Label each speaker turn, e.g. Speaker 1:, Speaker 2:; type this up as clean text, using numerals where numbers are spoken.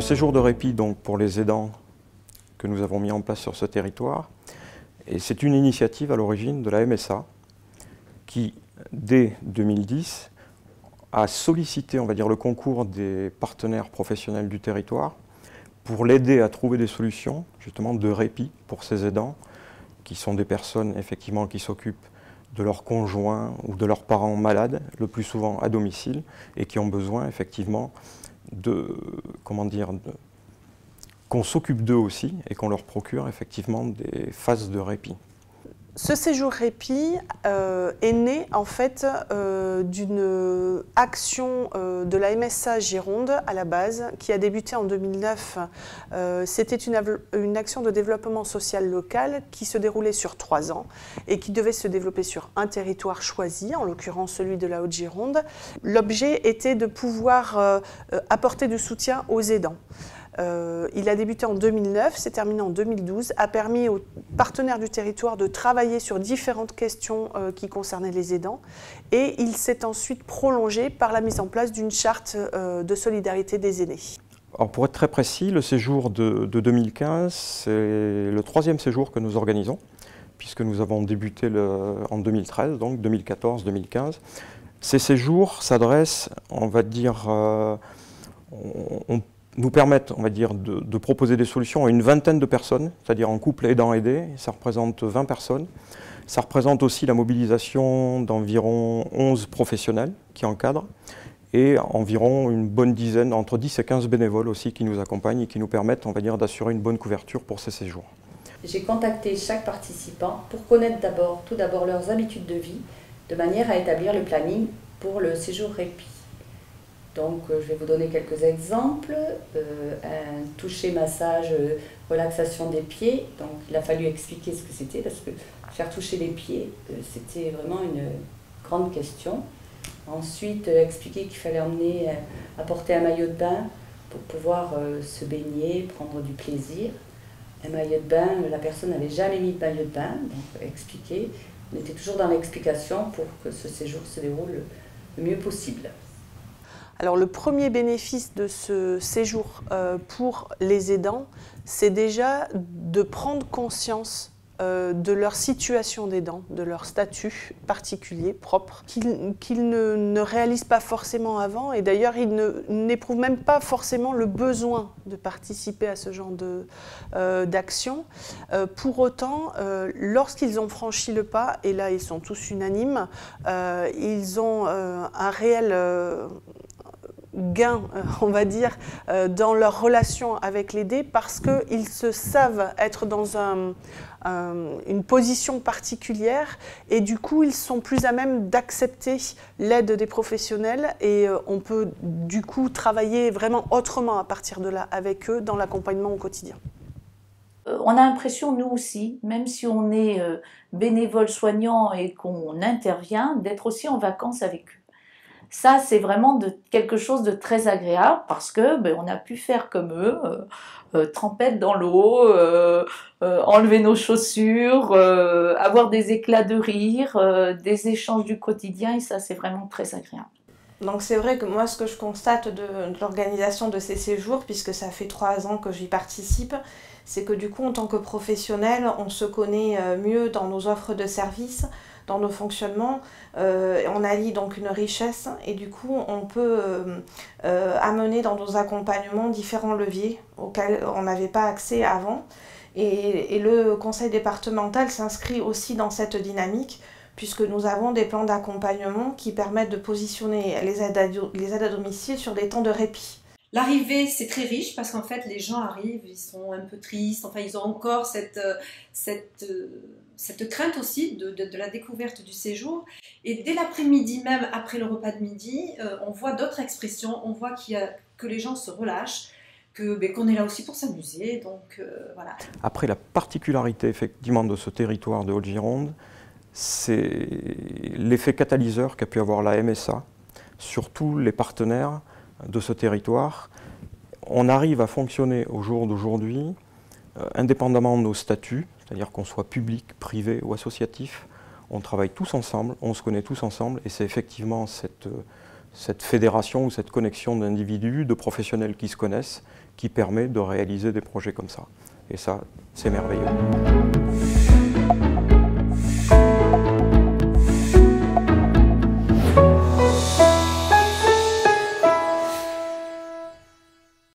Speaker 1: Le séjour de répit donc, pour les aidants que nous avons mis en place sur ce territoire, et c'est une initiative à l'origine de la MSA qui, dès 2010, a sollicité, on va dire, le concours des partenaires professionnels du territoire pour l'aider à trouver des solutions, justement, de répit pour ces aidants, qui sont des personnes, effectivement, qui s'occupent de leurs conjoints ou de leurs parents malades, le plus souvent à domicile, et qui ont besoin, effectivement, qu'on s'occupe d'eux aussi et qu'on leur procure, effectivement, des phases de répit.
Speaker 2: Ce séjour répit est né en fait d'une action de la MSA Gironde à la base qui a débuté en 2009. C'était une action de développement social local qui se déroulait sur 3 ans et qui devait se développer sur un territoire choisi, en l'occurrence celui de la Haute-Gironde. L'objet était de pouvoir apporter du soutien aux aidants. Il a débuté en 2009, s'est terminé en 2012, a permis aux partenaires du territoire de travailler sur différentes questions qui concernaient les aidants et il s'est ensuite prolongé par la mise en place d'une charte de solidarité des aînés.
Speaker 1: Alors pour être très précis, le séjour de 2015, c'est le 3e séjour que nous organisons, puisque nous avons débuté en 2013, donc 2014-2015. Ces séjours s'adressent, on va dire, nous permettent, on va dire, de proposer des solutions à une vingtaine de personnes, c'est-à-dire en couple aidant-aidé, ça représente 20 personnes. Ça représente aussi la mobilisation d'environ 11 professionnels qui encadrent et environ une bonne dizaine, entre 10 et 15 bénévoles aussi qui nous accompagnent et qui nous permettent, on va dire, d'assurer une bonne couverture pour ces séjours.
Speaker 3: J'ai contacté chaque participant pour connaître tout d'abord leurs habitudes de vie, de manière à établir le planning pour le séjour répit. Donc je vais vous donner quelques exemples, un toucher, massage, relaxation des pieds. Donc il a fallu expliquer ce que c'était parce que faire toucher les pieds, c'était vraiment une grande question. Ensuite expliquer qu'il fallait apporter un maillot de bain pour pouvoir se baigner, prendre du plaisir. Un maillot de bain, la personne n'avait jamais mis de maillot de bain, donc expliquer. On était toujours dans l'explication pour que ce séjour se déroule le mieux possible.
Speaker 2: Alors le premier bénéfice de ce séjour pour les aidants, c'est déjà de prendre conscience de leur situation d'aidant, de leur statut particulier, propre, qu'ils ne réalisent pas forcément avant. Et d'ailleurs, ils n'éprouvent même pas forcément le besoin de participer à ce genre d'action. Pour autant, lorsqu'ils ont franchi le pas, et là ils sont tous unanimes, ils ont un réel gain, on va dire, dans leur relation avec l'aidé parce qu'ils se savent être dans une position particulière et du coup ils sont plus à même d'accepter l'aide des professionnels et on peut du coup travailler vraiment autrement à partir de là avec eux dans l'accompagnement au quotidien.
Speaker 4: On a l'impression, nous aussi, même si on est bénévole soignant et qu'on intervient, d'être aussi en vacances avec eux. Ça, c'est vraiment quelque chose de très agréable parce que on a pu faire comme eux, trempette dans l'eau, enlever nos chaussures, avoir des éclats de rire, des échanges du quotidien et ça, c'est vraiment très agréable.
Speaker 5: Donc c'est vrai que moi, ce que je constate de l'organisation de ces séjours, puisque ça fait 3 ans que j'y participe, c'est que du coup, en tant que professionnel, on se connaît mieux dans nos offres de services, dans nos fonctionnements, on allie donc une richesse et du coup on peut amener dans nos accompagnements différents leviers auxquels on n'avait pas accès avant et le conseil départemental s'inscrit aussi dans cette dynamique puisque nous avons des plans d'accompagnement qui permettent de positionner les aides à domicile sur des temps de répit.
Speaker 6: L'arrivée, c'est très riche parce qu'en fait, les gens arrivent, ils sont un peu tristes, enfin, ils ont encore cette crainte aussi de la découverte du séjour. Et dès l'après-midi, même après le repas de midi, on voit d'autres expressions, on voit que les gens se relâchent, qu'on est là aussi pour s'amuser, donc voilà.
Speaker 1: Après, la particularité effectivement de ce territoire de Haute-Gironde, c'est l'effet catalyseur qu'a pu avoir la MSA sur tous les partenaires de ce territoire. On arrive à fonctionner au jour d'aujourd'hui, indépendamment de nos statuts, c'est-à-dire qu'on soit public, privé ou associatif, on travaille tous ensemble, on se connaît tous ensemble, et c'est effectivement cette fédération ou cette connexion d'individus, de professionnels qui se connaissent, qui permet de réaliser des projets comme ça. Et ça, c'est merveilleux.